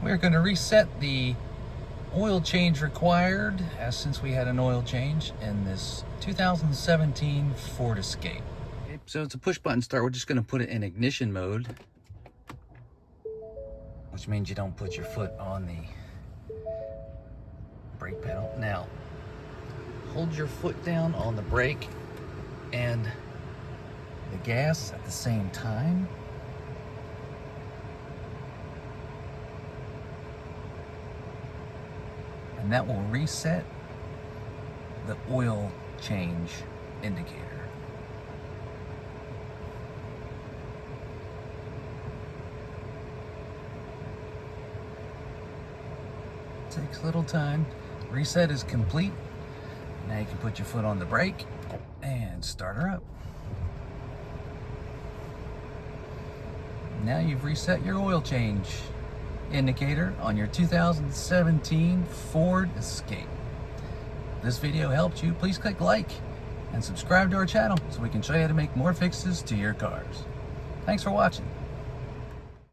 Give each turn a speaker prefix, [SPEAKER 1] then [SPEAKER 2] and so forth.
[SPEAKER 1] we're going to reset the oil change required, since we had an oil change in this 2017 Ford Escape. Okay, so it's a push button start. We're just going to put it in ignition mode, which means you don't put your foot on the brake pedal. Now, hold your foot down on the brake and the gas at the same time. And that will reset the oil change indicator. Takes a little time. Reset is complete. Now you can put your foot on the brake and start her up. Now you've reset your oil change indicator on your 2017 Ford Escape. If this video helped you, please click like and subscribe to our channel so we can show you how to make more fixes to your cars. Thanks for watching.